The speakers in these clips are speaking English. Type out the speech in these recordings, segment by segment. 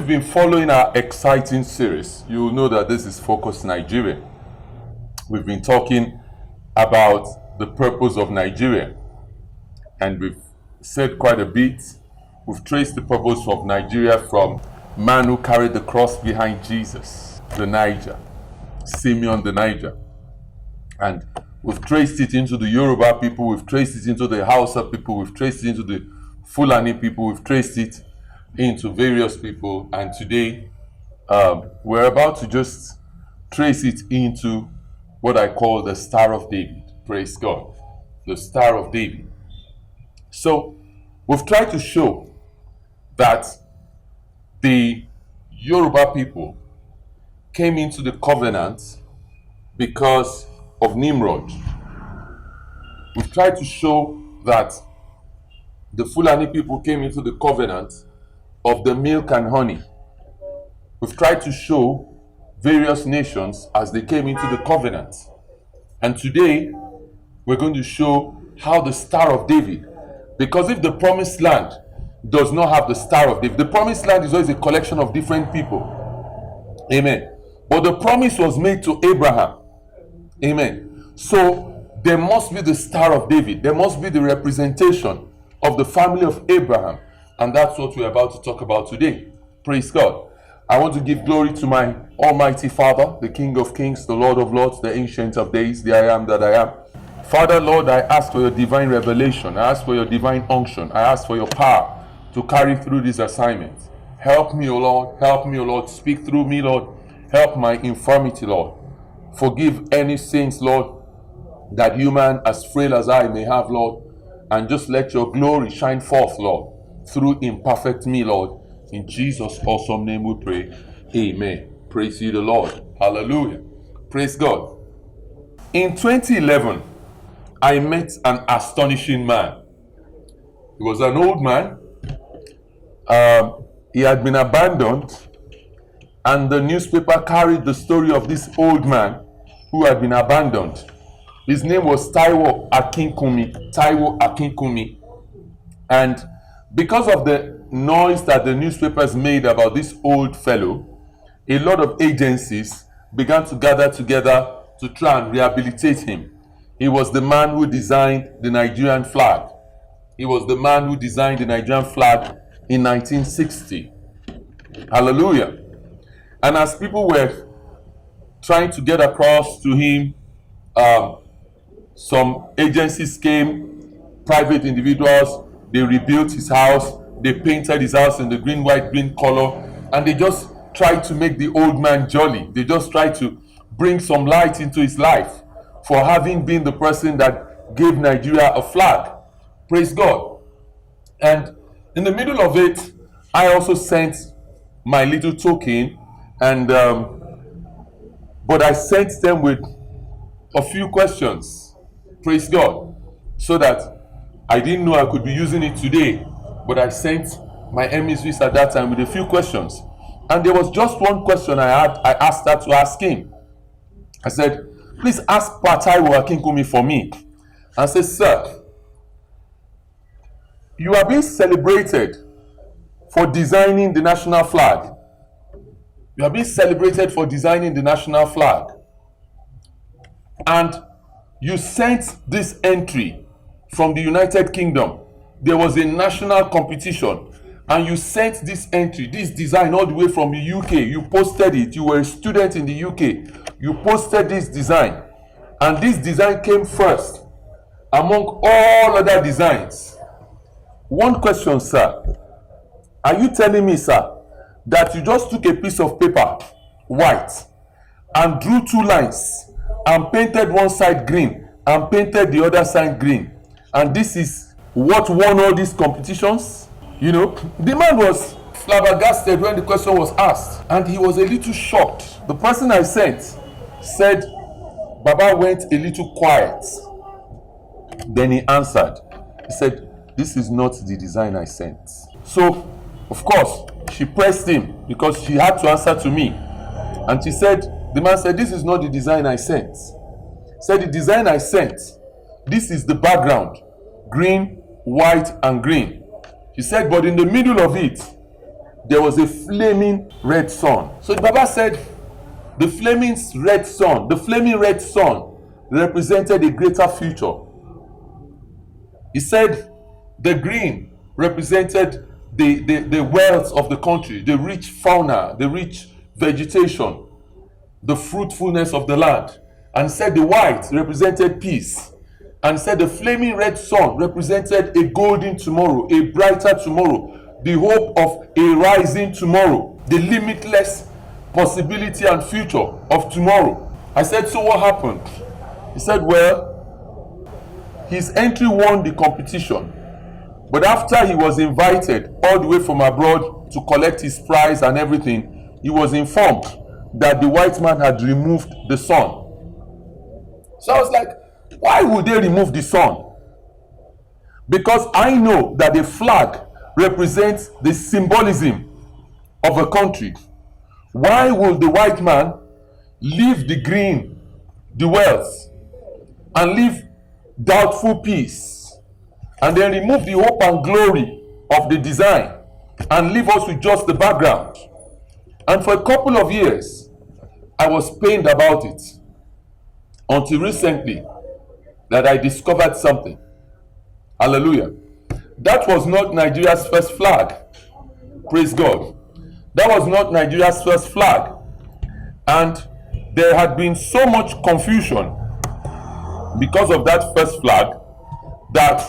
you've been following our exciting series, you will know that this is Focus Nigeria. We've been talking about the purpose of Nigeria, and we've said quite a bit. We've traced the purpose of Nigeria from man who carried the cross behind Jesus, the Niger, Simeon the Niger. And we've traced it into the Yoruba people, we've traced it into the Hausa people, we've traced it into the Fulani people, we've traced it into various people, and today we're about to just trace it into what I call the Star of David. Praise God. The Star of David. So we've tried to show that the Yoruba people came into the covenant because of Nimrod. We've tried to show that the Fulani people came into the covenant of the milk and honey. We've tried to show various nations as they came into the covenant. And today, we're going to show how the Star of David, because if the promised land does not have the Star of David, the promised land is always a collection of different people. Amen. But the promise was made to Abraham. Amen. So, there must be the Star of David. There must be the representation of the family of Abraham. And that's what we're about to talk about today. Praise God. I want to give glory to my Almighty Father, the King of Kings, the Lord of Lords, the Ancient of Days, the I Am that I am. Father, Lord, I ask for your divine revelation. I ask for your divine unction. I ask for your power to carry through this assignment. Help me, O Lord. Help me, O Lord. Speak through me, Lord. Help my infirmity, Lord. Forgive any sins, Lord, that human as frail as I may have, Lord. And just let your glory shine forth, Lord, through imperfect me, Lord. In Jesus' awesome name we pray. Amen. Praise you, the Lord. Hallelujah. Praise God. In 2011, I met an astonishing man. He was an old man. He had been abandoned, and the newspaper carried the story of this old man who had been abandoned. His name was Taiwo Akinkumi. Taiwo Akinkumi. And because of the noise that the newspapers made about this old fellow, a lot of agencies began to gather together to try and rehabilitate him. He was the man who designed the Nigerian flag. He was the man who designed the Nigerian flag in 1960. Hallelujah. And as people were trying to get across to him, some agencies came, private individuals, they rebuilt his house, they painted his house in the green, white, green color, and they just tried to make the old man jolly. They just tried to bring some light into his life for having been the person that gave Nigeria a flag. Praise God. And in the middle of it, I also sent my little token, and but I sent them with a few questions. Praise God. So that I didn't know I could be using it today, but I sent my emissaries at that time with a few questions. And there was just one question I asked her to ask him. I said, please ask Taiwo Akinkumi for me. And I said, sir, you are being celebrated for designing the national flag. You are being celebrated for designing the national flag. And you sent this entry from the United Kingdom. There was a national competition, and you sent this entry, this design, all the way from the UK. You posted it. You were a student in the UK. You posted this design, and this design came first among all other designs. One question, sir. Are you telling me, sir, that you just took a piece of paper, white, and drew two lines and painted one side green and painted the other side green, and this is what won all these competitions? You know, the man was flabbergasted when the question was asked, and he was a little shocked. The person I sent said, Baba went a little quiet. Then he answered. He said, this is not the design I sent. So, of course, she pressed him because she had to answer to me. And she said, the man said, this is not the design I sent. Said, the design I sent, this is the background, green, white, and green. She said, but in the middle of it, there was a flaming red sun. So the Baba said the flaming red sun represented a greater future. He said the green represented the wealth of the country, the rich fauna, the rich vegetation, the fruitfulness of the land. And said the white represented peace. And said the flaming red sun represented a golden tomorrow, a brighter tomorrow, the hope of a rising tomorrow, the limitless possibility and future of tomorrow. I said, so what happened? He said, well, his entry won the competition. But after he was invited all the way from abroad to collect his prize and everything, he was informed that the white man had removed the sun. So I was like, why would they remove the sun? Because I know that the flag represents the symbolism of a country. Why would the white man leave the green, the wealth, and leave doubtful peace, and then remove the hope and glory of the design and leave us with just the background? And for a couple of years, I was pained about it, until recently that I discovered something. Hallelujah. That was not Nigeria's first flag. Praise God. That was not Nigeria's first flag. And there had been so much confusion because of that first flag that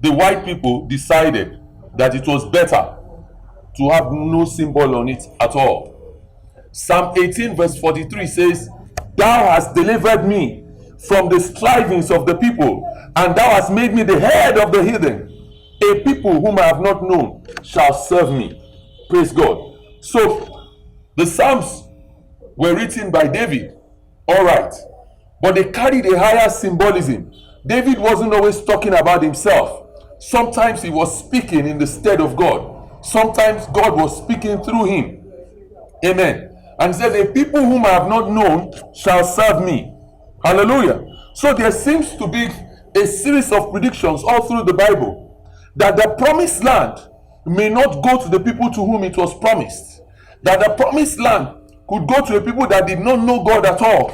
the white people decided that it was better to have no symbol on it at all. Psalm 18 verse 43 says, "Thou hast delivered me from the strivings of the people, and thou hast made me the head of the heathen. A people whom I have not known shall serve me." Praise God. So the Psalms were written by David, all right, but they carried a higher symbolism. David wasn't always talking about himself. Sometimes he was speaking in the stead of God. Sometimes God was speaking through him. Amen. And said, "A people whom I have not known shall serve me." Hallelujah. So there seems to be a series of predictions all through the Bible that the promised land may not go to the people to whom it was promised. That the promised land could go to a people that did not know God at all.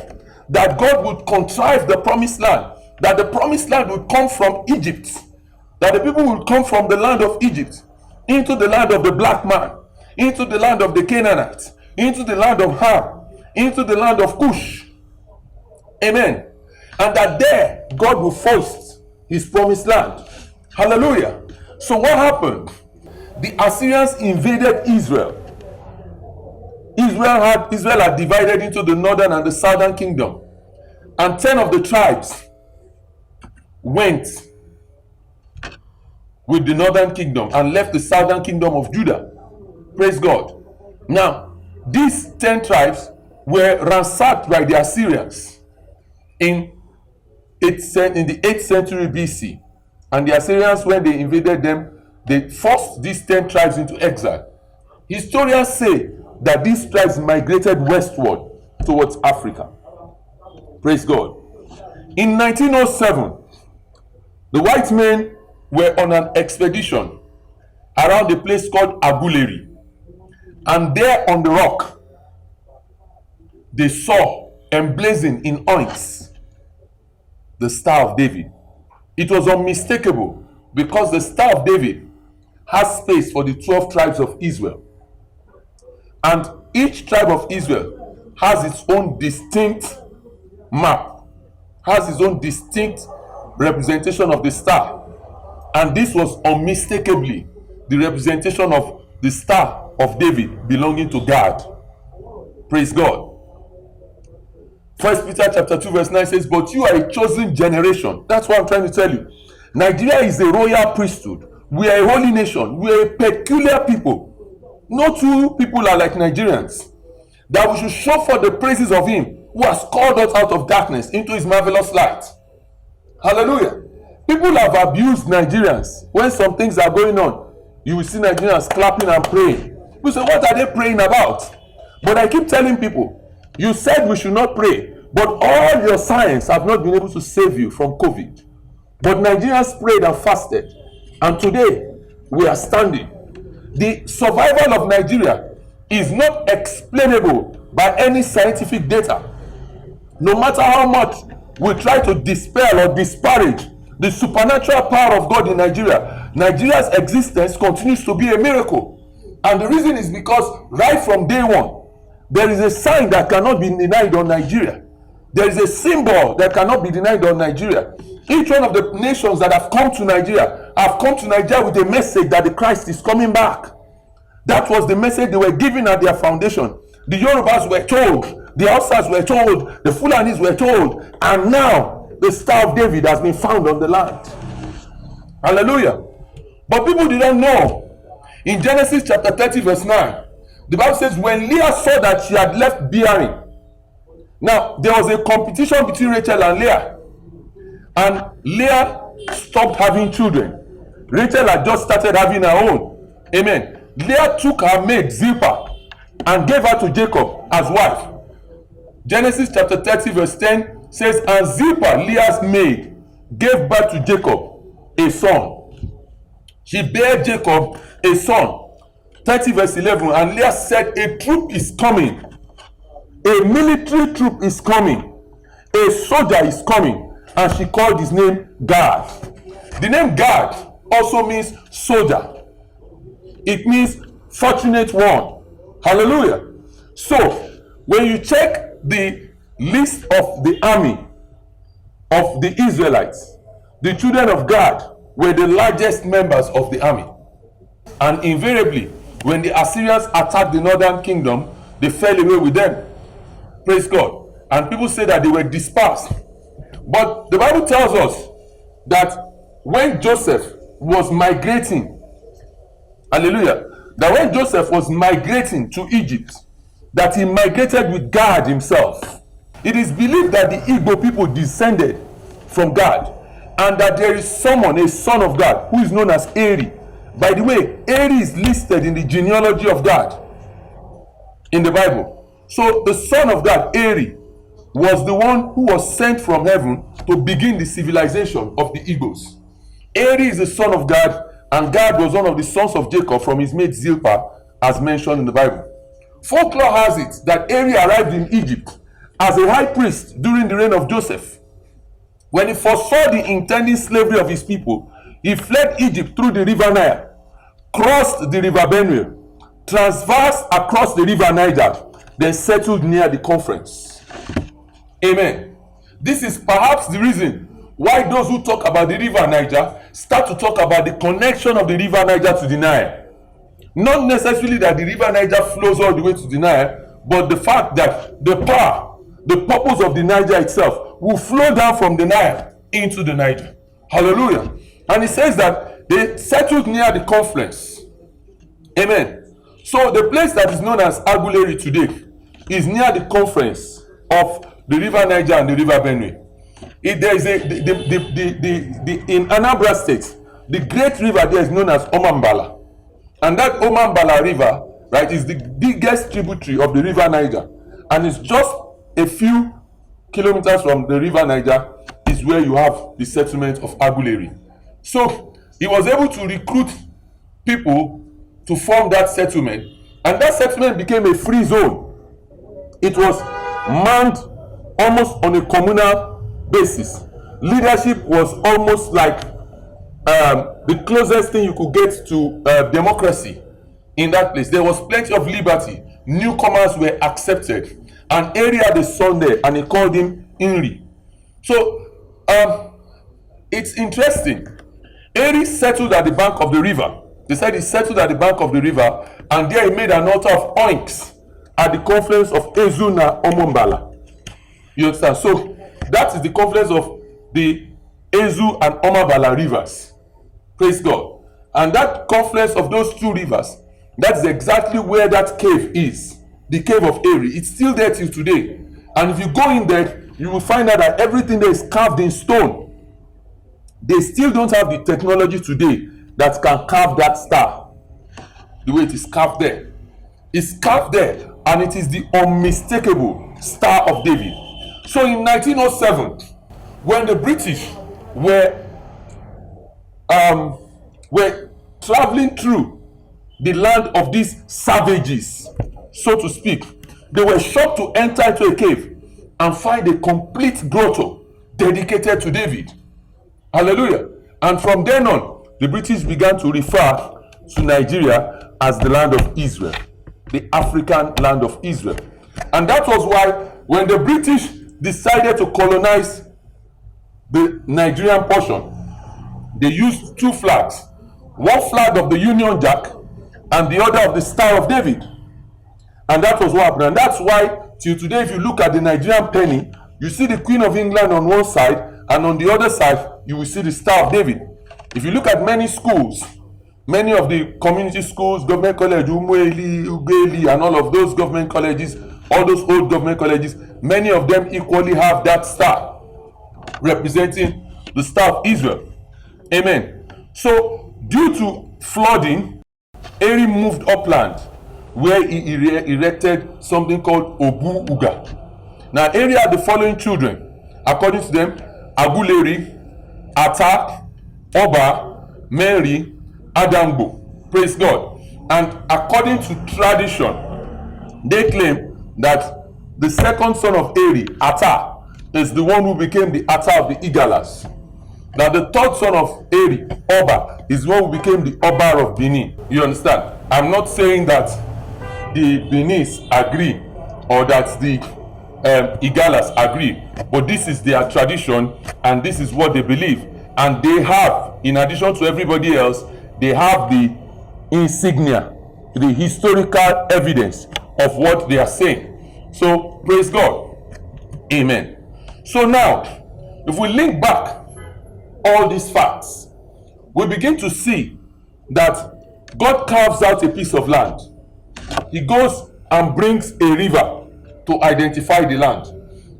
That God would contrive the promised land. That the promised land would come from Egypt. That the people would come from the land of Egypt into the land of the black man, into the land of the Canaanites, into the land of Ham, into the land of Cush. Amen. And that there God will foist his promised land. Hallelujah. So what happened? The Assyrians invaded Israel. Israel had divided into the northern and the southern kingdom. And 10 of the tribes went with the northern kingdom and left the southern kingdom of Judah. Praise God. Now, these 10 tribes were ransacked by the Assyrians in the 8th century BC. And the Assyrians, when they invaded them, they forced these 10 tribes into exile. Historians say that these tribes migrated westward towards Africa. Praise God. In 1907, the white men were on an expedition around a place called Aguleri. And there on the rock, they saw emblazoned in onyx the Star of David. It was unmistakable because the Star of David has space for the 12 tribes of Israel. And each tribe of Israel has its own distinct map, has its own distinct representation of the star. And this was unmistakably the representation of the Star of David belonging to God. Praise God. 1 Peter chapter 2 verse 9 says, "But you are a chosen generation." That's what I'm trying to tell you. Nigeria is a royal priesthood. We are a holy nation. We are a peculiar people. No two people are like Nigerians. That we should show forth the praises of him who has called us out of darkness into his marvelous light. Hallelujah. People have abused Nigerians. When some things are going on, you will see Nigerians clapping and praying. You say, what are they praying about? But I keep telling people, you said we should not pray, but all your science have not been able to save you from COVID. But Nigerians prayed and fasted, and today we are standing. The survival of Nigeria is not explainable by any scientific data. No matter how much we try to dispel or disparage the supernatural power of God in Nigeria, Nigeria's existence continues to be a miracle. And the reason is because right from day one, there is a sign that cannot be denied on Nigeria. There is a symbol that cannot be denied on Nigeria. Each one of the nations that have come to Nigeria have come to Nigeria with a message that the Christ is coming back. That was the message they were giving at their foundation. The Yorubas were told, the Hausas were told, the Fulanis were told, and now the Star of David has been found on the land. Hallelujah. But people didn't know. In Genesis chapter 30 verse 9, the Bible says, when Leah saw that she had left bearing. Now, there was a competition between Rachel and Leah. And Leah stopped having children. Rachel had just started having her own. Amen. Leah took her maid Zilpah and gave her to Jacob as wife. Genesis chapter 30 verse 10 says, and Zilpah, Leah's maid, gave birth to Jacob a son. She bare Jacob a son. 30 verse 11, and Leah said, a troop is coming. A military troop is coming. A soldier is coming. And she called his name Gad. The name Gad also means soldier. It means fortunate one. Hallelujah. So, when you check the list of the army of the Israelites, the children of Gad were the largest members of the army. And invariably, when the Assyrians attacked the northern kingdom, they fell away with them. Praise God. And people say that they were dispersed. But the Bible tells us that when Joseph was migrating, hallelujah, that when Joseph was migrating to Egypt, that he migrated with God himself. It is believed that the Igbo people descended from God, and that there is someone, a son of God, who is known as Eri. By the way, Eri is listed in the genealogy of God in the Bible. So the son of God, Eri, was the one who was sent from heaven to begin the civilization of the Igbos. Eri is the son of God, and God was one of the sons of Jacob from his maid Zilpah, as mentioned in the Bible. Folklore has it that Eri arrived in Egypt as a high priest during the reign of Joseph. When he foresaw the intending slavery of his people, he fled Egypt through the river Nile, crossed the river Benue, transversed across the river Niger, then settled near the conference. Amen. This is perhaps the reason why those who talk about the river Niger start to talk about the connection of the river Niger to the Nile. Not necessarily that the river Niger flows all the way to the Nile, but the fact that the power, the purpose of the Niger itself will flow down from the Nile into the Niger. Hallelujah. And it says that they settled near the confluence. Amen. So the place that is known as Aguleri today is near the confluence of the river Niger and the river Benue. There is in Anambra State, the great river there is known as Omambala. And that Omambala river, right, is the biggest tributary of the river Niger. And it's just a few kilometers from the river Niger is where you have the settlement of Aguleri. So he was able to recruit people to form that settlement, and that settlement became a free zone. It was manned almost on a communal basis. Leadership was almost like the closest thing you could get to democracy in that place. There was plenty of liberty. Newcomers were accepted. And Eri had a son there, and he called him Inri. So it's interesting. Eri settled at the bank of the river. They said he settled at the bank of the river, and there he made an altar of oinks at the confluence of Ezuna Omombala. You understand? So that is the confluence of the Ezu and Omambala rivers. Praise God. And that confluence of those two rivers, that's exactly where that cave is. The cave of Eri. It's still there till today. And if you go in there, you will find out that everything there is carved in stone. They still don't have the technology today that can carve that star the way it is carved there. It's carved there, and it is the unmistakable Star of David. So in 1907, when the British were traveling through the land of these savages, so to speak. They were shocked to enter into a cave and find a complete grotto dedicated to David. Hallelujah. And from then on, the British began to refer to Nigeria as the land of Israel, the African land of Israel. And that was why when the British decided to colonize the Nigerian portion, they used two flags. One flag of the Union Jack and the other of the Star of David. And that was what happened. And that's why till today, if you look at the Nigerian penny, you see the Queen of England on one side, and on the other side, you will see the Star of David. If you look at many schools, many of the community schools, government college, Umueli, Ugeli, and all of those government colleges, all those old government colleges, many of them equally have that star representing the Star of Israel. Amen. So, due to flooding, Eri moved upland where he erected something called Obu Uga. Now, Eri had the following children, according to them: Aguleri, Ata, Oba, Mary, Adambo. Praise God. And according to tradition, they claim that the second son of Eri, Ata, is the one who became the Ata of the Igalas. Now the third son of Eri, Oba, is the one who became the Oba of Benin. You understand? I'm not saying that the Benis agree or that the Igalas agree, but this is their tradition and this is what they believe. And they have, in addition to everybody else, they have the insignia, the historical evidence of what they are saying. So praise God. Amen. So now, if we link back all these facts, we begin to see that God carves out a piece of land. He goes and brings a river to identify the land.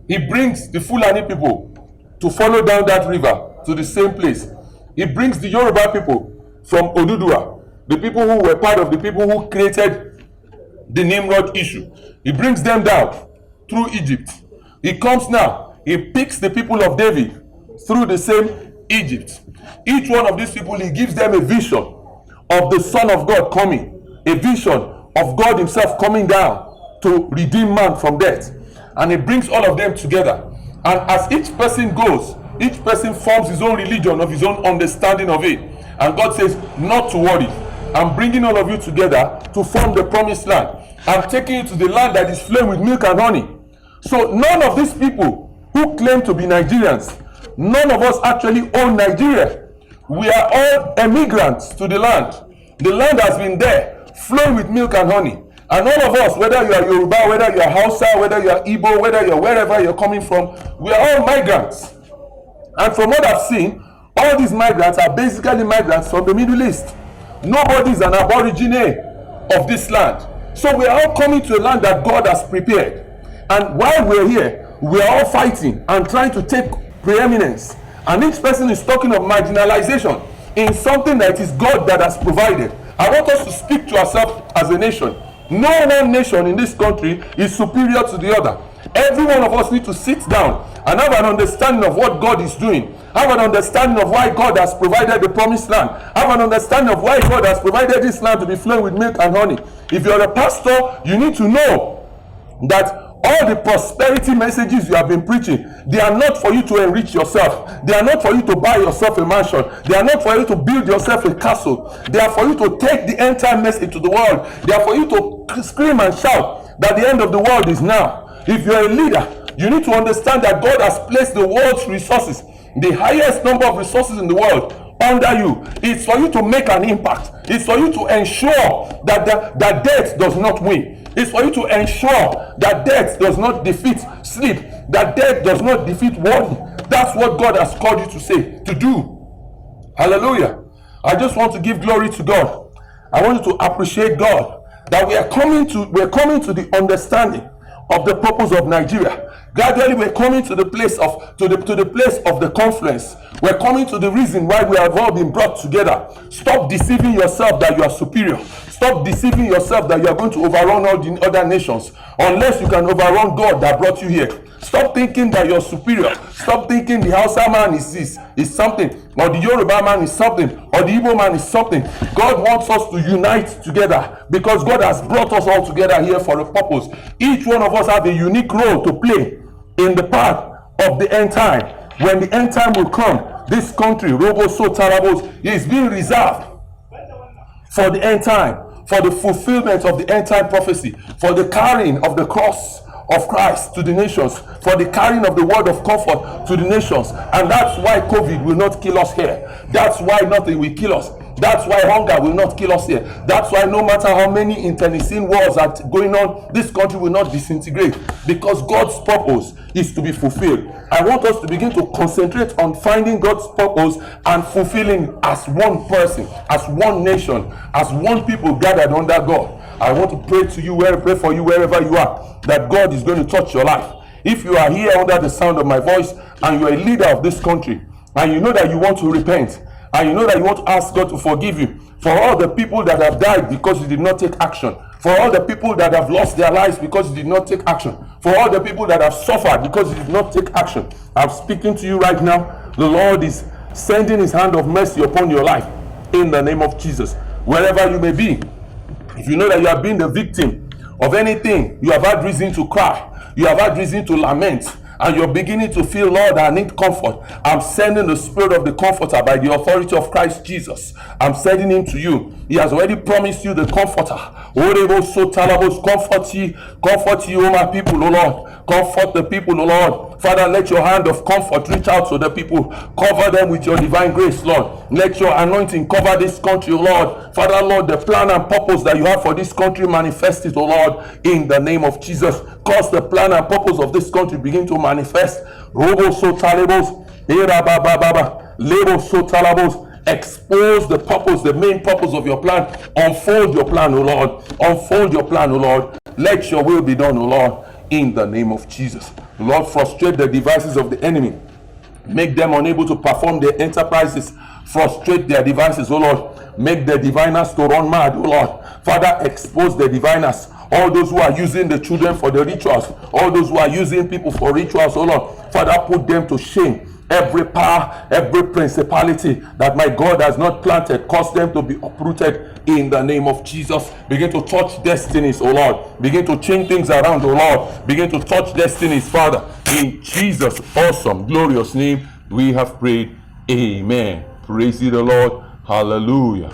He brings the Fulani people to follow down that river to the same place. He brings the Yoruba people from Oduduwa, the people who were part of the people who created the Nimrod issue. He brings them down through Egypt. He comes now, he picks the people of David through the same Egypt. Each one of these people, he gives them a vision of the Son of God coming, a vision of God himself coming down to redeem man from death. And he brings all of them together. And as each person goes, each person forms his own religion of his own understanding of it. And God says, not to worry. I'm bringing all of you together to form the promised land. I'm taking you to the land that is flowing with milk and honey. So none of these people who claim to be Nigerians, none of us actually own Nigeria. We are all emigrants to the land. The land has been there, flowing with milk and honey. And all of us, whether you are Yoruba, whether you are Hausa, whether you are Igbo, whether you are wherever you're coming from, we are all migrants. And from what I've seen, all these migrants are basically migrants from the Middle East. Nobody is an aborigine of this land. So we are all coming to a land that God has prepared. And while we're here, we are all fighting and trying to take preeminence. And each person is talking of marginalization in something that is God that has provided. I want us to speak to ourselves as a nation. No one nation in this country is superior to the other. Every one of us need to sit down and have an understanding of what God is doing. Have an understanding of why God has provided the promised land. Have an understanding of why God has provided this land to be flowing with milk and honey. If you're a pastor, you need to know that all the prosperity messages you have been preaching, they are not for you to enrich yourself. They are not for you to buy yourself a mansion. They are not for you to build yourself a castle. They are for you to take the end time message to the world. They are for you to scream and shout that the end of the world is now. If you're a leader, you need to understand that God has placed the world's resources, the highest number of resources in the world, under you. It's for you to make an impact. It's for you to ensure that that death does not win. It's for you to ensure that death does not defeat sleep, that death does not defeat worry. That's what God has called you to do. Hallelujah. I just want to give glory to God. I want you to appreciate God that we are coming to the understanding of the purpose of Nigeria. Gradually, we're coming to the place of the confluence. We're coming to the reason why we have all been brought together. Stop deceiving yourself that you are superior. Stop deceiving yourself that you are going to overrun all the other nations, unless you can overrun God that brought you here. Stop thinking that you're superior. Stop thinking the Hausa man is something, or the Yoruba man is something, or the Igbo man is something. God wants us to unite together because God has brought us all together here for a purpose. Each one of us have a unique role to play in the path of the end time. When the end time will come, this country, Robo So Tarabos, is being reserved for the end time, for the fulfillment of the end time prophecy, for the carrying of the cross of Christ to the nations, for the carrying of the word of comfort to the nations. And that's why COVID will not kill us here. That's why nothing will kill us. That's why hunger will not kill us here. That's why no matter how many internecine wars are going on, this country will not disintegrate, because God's purpose is to be fulfilled. I want us to begin to concentrate on finding God's purpose and fulfilling as one person, as one nation, as one people gathered under God. I want to pray to you, pray for you wherever you are, that God is going to touch your life. If you are here under the sound of my voice and you're a leader of this country, and you know that you want to repent, and you know that you want to ask God to forgive you for all the people that have died because you did not take action, for all the people that have lost their lives because you did not take action, for all the people that have suffered because you did not take action, I'm speaking to you right now. The Lord is sending his hand of mercy upon your life in the name of Jesus. Wherever you may be, if you know that you have been the victim of anything, you have had reason to cry, you have had reason to lament, and you're beginning to feel, Lord, I need comfort, I'm sending the spirit of the comforter by the authority of Christ Jesus. I'm sending him to you. He has already promised you the comforter. Comfort you, my people, O Lord. Comfort the people, O Lord. Father, let your hand of comfort reach out to the people. Cover them with your divine grace, Lord. Let your anointing cover this country, O Lord. Father, Lord, the plan and purpose that you have for this country, manifest it, O Lord, in the name of Jesus. Cause the plan and purpose of this country begin to manifest. Robo so talebos, lebo so talabos. Expose the purpose, the main purpose of your plan. Unfold your plan, O Lord. Unfold your plan, O Lord. Let your will be done, O Lord, in the name of Jesus. Lord, frustrate the devices of the enemy. Make them unable to perform their enterprises. Frustrate their devices, O Lord. Make the diviners to run mad, O Lord. Father, expose the diviners. All those who are using the children for the rituals. All those who are using people for rituals, O Lord. Father, put them to shame. Every power, every principality that my God has not planted, cause them to be uprooted in the name of Jesus. Begin to touch destinies, O Lord. Begin to change things around, O Lord. Begin to touch destinies, Father. In Jesus' awesome, glorious name, we have prayed. Amen. Praise ye the Lord. Hallelujah.